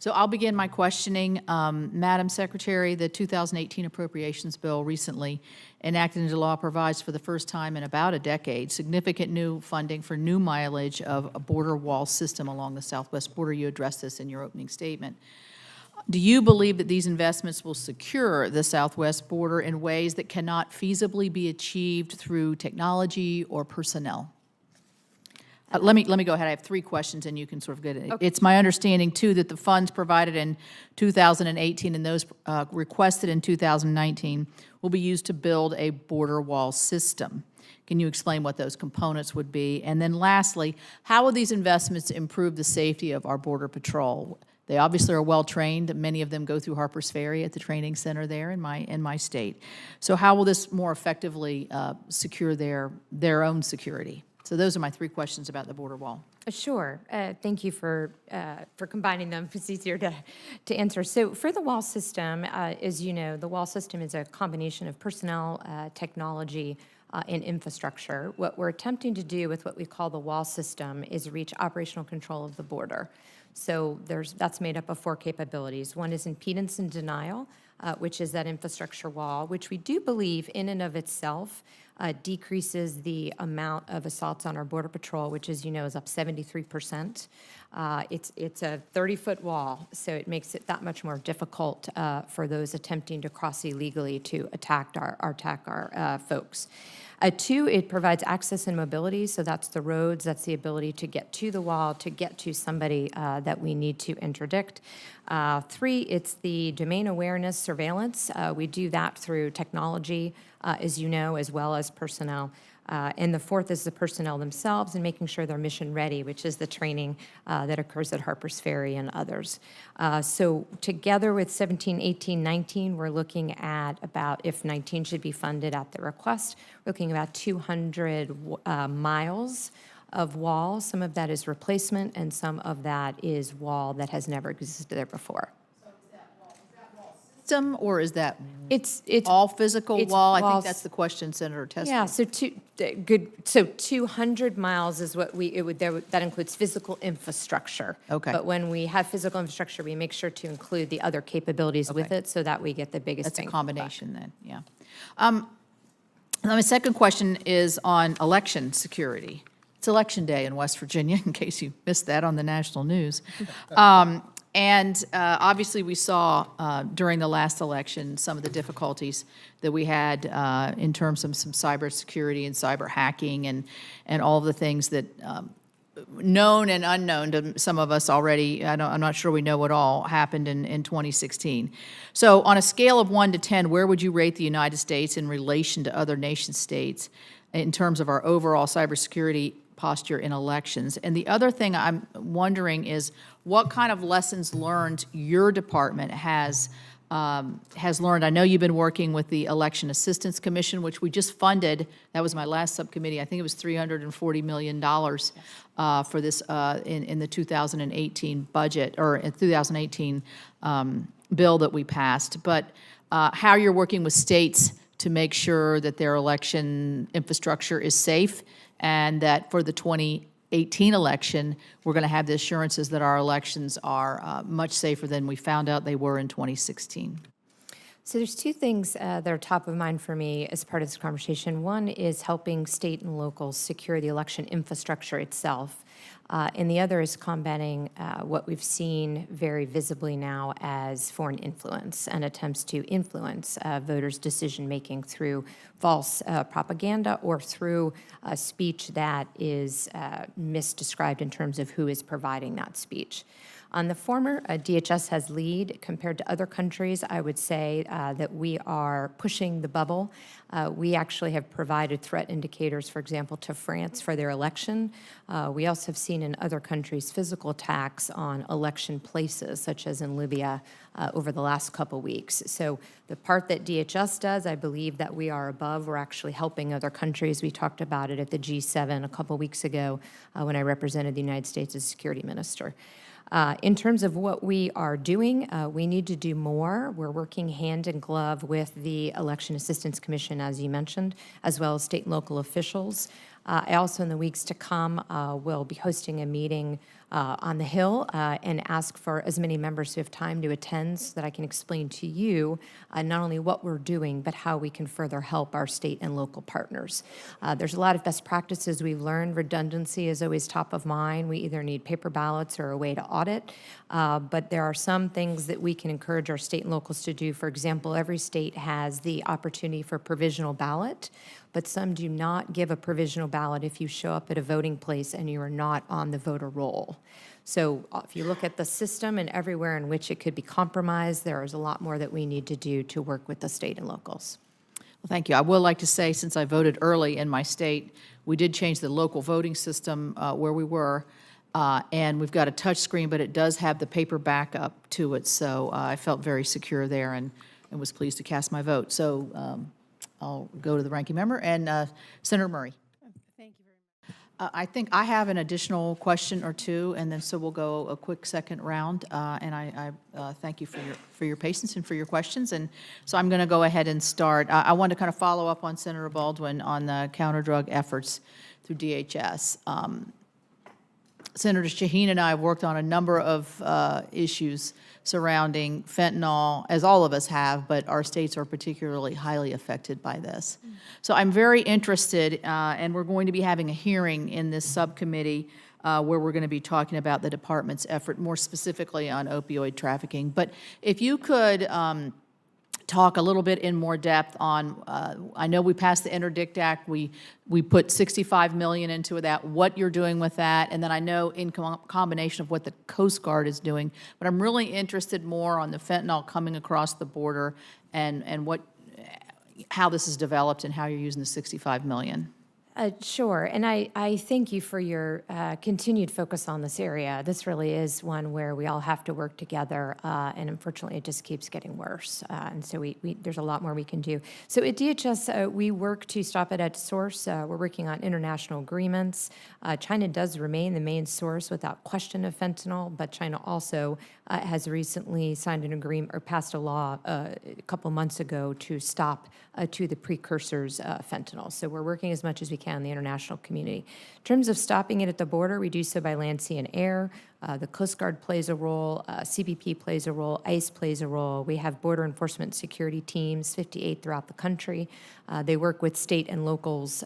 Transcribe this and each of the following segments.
So I'll begin my questioning. Madam Secretary, the 2018 Appropriations Bill recently enacted into law provides for the first time in about a decade significant new funding for new mileage of a border wall system along the southwest border. You addressed this in your opening statement. Do you believe that these investments will secure the southwest border in ways that cannot feasibly be achieved through technology or personnel? Let me go ahead. I have three questions, and you can sort of get it. Okay. It's my understanding, too, that the funds provided in 2018 and those requested in 2019 will be used to build a border wall system. Can you explain what those components would be? And then lastly, how will these investments improve the safety of our Border Patrol? They obviously are well-trained. Many of them go through Harpers Ferry at the training center there in my state. So how will this more effectively secure their own security? So those are my three questions about the border wall. Sure. Thank you for combining them. It's easier to answer. So for the wall system, as you know, the wall system is a combination of personnel, technology, and infrastructure. What we're attempting to do with what we call the wall system is reach operational control of the border. So that's made up of four capabilities. One is impedance and denial, which is that infrastructure wall, which we do believe in and of itself decreases the amount of assaults on our Border Patrol, which, as you know, is up 73%. It's a 30-foot wall, so it makes it that much more difficult for those attempting to cross illegally to attack our folks. Two, it provides access and mobility, so that's the roads, that's the ability to get to the wall, to get to somebody that we need to interdict. Three, it's the domain awareness surveillance. We do that through technology, as you know, as well as personnel. And the fourth is the personnel themselves and making sure they're mission ready, which is the training that occurs at Harpers Ferry and others. So together with 17, 18, 19, we're looking at about, if 19 should be funded at the request, we're looking at about 200 miles of wall. Some of that is replacement and some of that is wall that has never existed there before. System, or is that it's all physical wall? I think walls. that's the question Senator Tester. Yeah, so 200 miles is what that includes physical infrastructure. Okay. But when we have physical infrastructure, we make sure to include the other capabilities with it so that we get the biggest That's bang a for the buck. combination then, yeah. My second question is on election security. It's Election Day in West Virginia, in case you missed that on the national news. And obviously, we saw during the last election some of the difficulties that we had in terms of some cybersecurity and cyber hacking and all of the things that known and unknown to some of us already. I'm not sure we know what all happened in 2016. So on a scale of 1 to 10, where would you rate the United States in relation to other nation states in terms of our overall cybersecurity posture in elections? And the other thing I'm wondering is what kind of lessons learned your department has learned. I know you've been working with the Election Assistance Commission, which we just funded. That was my last subcommittee. I think it was $340 million for this in the 2018 budget, or in 2018 bill that we passed. But how you're working with states to make sure that their election infrastructure is safe, and that for the 2018 election, we're going to have the assurances that our elections are much safer than we found out they were in 2016. So there's two things that are top of mind for me as part of this conversation. One is helping state and locals secure the election infrastructure itself. And the other is combating what we've seen very visibly now as foreign influence and attempts to influence voters' decision-making through false propaganda or through speech that is misdescribed in terms of who is providing that speech. On the former, DHS has lead. Compared to other countries, I would say that we are pushing the bubble. We actually have provided threat indicators, for example, to France for their election. We also have seen in other countries physical attacks on election places, such as in Libya, over the last couple weeks. So the part that DHS does, I believe that we are above. We're actually helping other countries. We talked about it at the G7 a couple weeks ago when I represented the United States as security minister. In terms of what we are doing, we need to do more. We're working hand in glove with the Election Assistance Commission, as you mentioned, as well as state and local officials. I also, in the weeks to come, will be hosting a meeting on the Hill and ask for as many members who have time to attend so that I can explain to you not only what we're doing, but how we can further help our state and local partners. There's a lot of best practices we've learned. Redundancy is always top of mind. We either need paper ballots or a way to audit, but there are some things that we can encourage our state and locals to do. For example, every state has the opportunity for provisional ballot, but some do not give a provisional ballot if you show up at a voting place and you are not on the voter roll. So if you look at the system and everywhere in which it could be compromised, there is a lot more that we need to do to work with the state and locals. Well, thank you. I would like to say, since I voted early in my state, we did change the local voting system where we were, and we've got a touch screen, but it does have the paper backup to it, so I felt very secure there and was pleased to cast my vote. So I'll go to the ranking member, and Senator Murray. Thank you very much. I think I have an additional question or two, and then so we'll go a quick second round. And I thank you for your patience and for your questions. And so I'm going to go ahead and start. I want to kind of follow up on Senator Baldwin on the counter-drug efforts through DHS. Senator Shaheen and I have worked on a number of issues surrounding fentanyl, as all of us have, but our states are particularly highly affected by this. So I'm very interested, and we're going to be having a hearing in this subcommittee where we're going to be talking about the department's effort, more specifically on opioid trafficking. But if you could talk a little bit in more depth on, I know we passed the Interdict Act, we put $65 million into that, what you're doing with that, and then I know in combination of what the Coast Guard is doing, but I'm really interested more on the fentanyl coming across the border and how this is developed and how you're using the $65 million. Sure, and I thank you for your continued focus on this area. This really is one where we all have to work together, and unfortunately, it just keeps getting worse. And so there's a lot more we can do. So at DHS, we work to stop it at source. We're working on international agreements. China does remain the main source without question of fentanyl, but China also has recently signed an agreement or passed a law a couple months ago to stop to the precursors fentanyl. So we're working as much as we can in the international community. In terms of stopping it at the border, we do so by land, sea, and air. The Coast Guard plays a role, CBP plays a role, ICE plays a role. We have border enforcement security teams, 58 throughout the country. They work with state and locals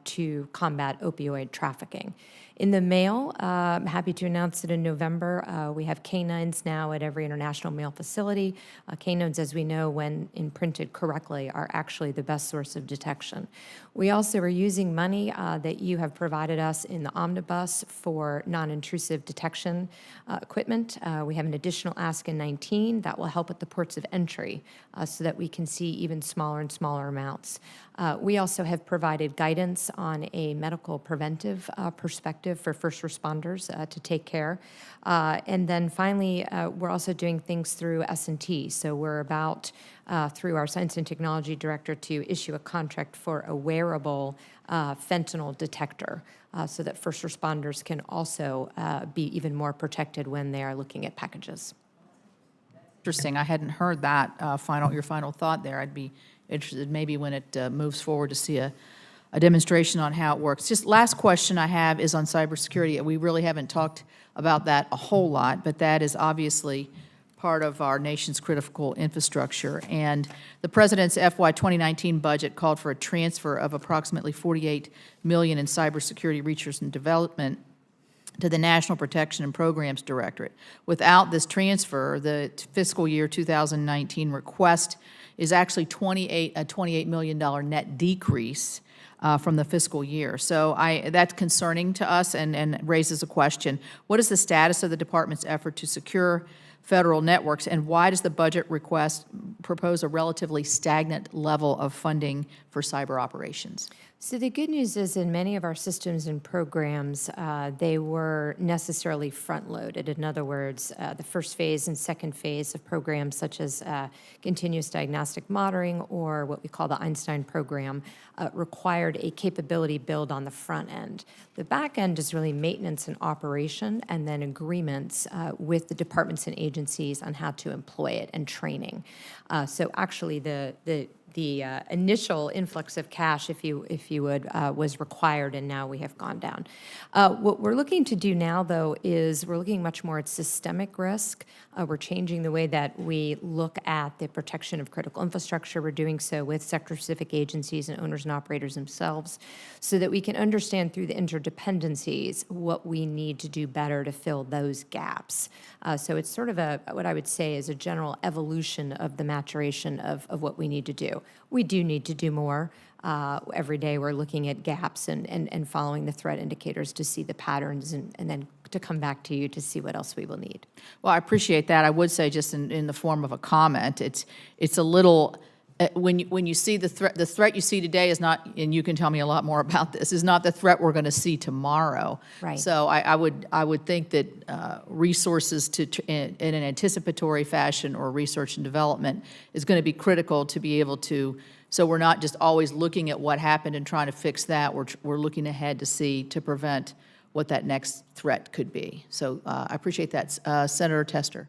to combat opioid trafficking. In the mail, I'm happy to announce that in November, we have canines now at every international mail facility. Canines, as we know, when imprinted correctly, are actually the best source of detection. We also are using money that you have provided us in the omnibus for non-intrusive detection equipment. We have an additional ask in 19 that will help at the ports of entry so that we can see even smaller and smaller amounts. We also have provided guidance on a medical preventive perspective for first responders to take care. And then finally, we're also doing things through S&T. So we're about, through our Science and Technology Director, to issue a contract for a wearable fentanyl detector so that first responders can also be even more protected when they are looking at packages. Interesting. I hadn't heard that your final thought there. I'd be interested maybe when it moves forward to see a demonstration on how it works. Just last question I have is on cybersecurity. We really haven't talked about that a whole lot, but that is obviously part of our nation's critical infrastructure. And the President's FY2019 budget called for a transfer of approximately $48 million in cybersecurity research and development to the National Protection and Programs Directorate. Without this transfer, the fiscal year 2019 request is actually a $28 million net decrease from the fiscal year. So that's concerning to us and raises a question. What is the status of the department's effort to secure federal networks, and why does the budget request propose a relatively stagnant level of funding for cyber operations? So the good news is in many of our systems and programs, they were necessarily front-loaded. In other words, the first phase and second phase of programs such as continuous diagnostic monitoring or what we call the Einstein program required a capability build on the front end. The back end is really maintenance and operation and then agreements with the departments and agencies on how to employ it and training. So actually the initial influx of cash, if you would, was required, and now we have gone down. What we're looking to do now, though, is we're looking much more at systemic risk. We're changing the way that we look at the protection of critical infrastructure. We're doing so with sector-specific agencies and owners and operators themselves, so that we can understand through the interdependencies what we need to do better to fill those gaps. So it's sort of what I would say is a general evolution of the maturation of what we need to do. We do need to do more. Every day we're looking at gaps and following the threat indicators to see the patterns and then to come back to you to see what else we will need. Well, I appreciate that. I would say, just in the form of a comment, it's a little, when you see the threat you see today is not, and you can tell me a lot more about this, is not the threat we're going to see tomorrow. Right. So I would think that resources in an anticipatory fashion or research and development is going to be critical to be able to, so we're not just always looking at what happened and trying to fix that. We're looking ahead to prevent what that next threat could be. So I appreciate that. Senator Tester.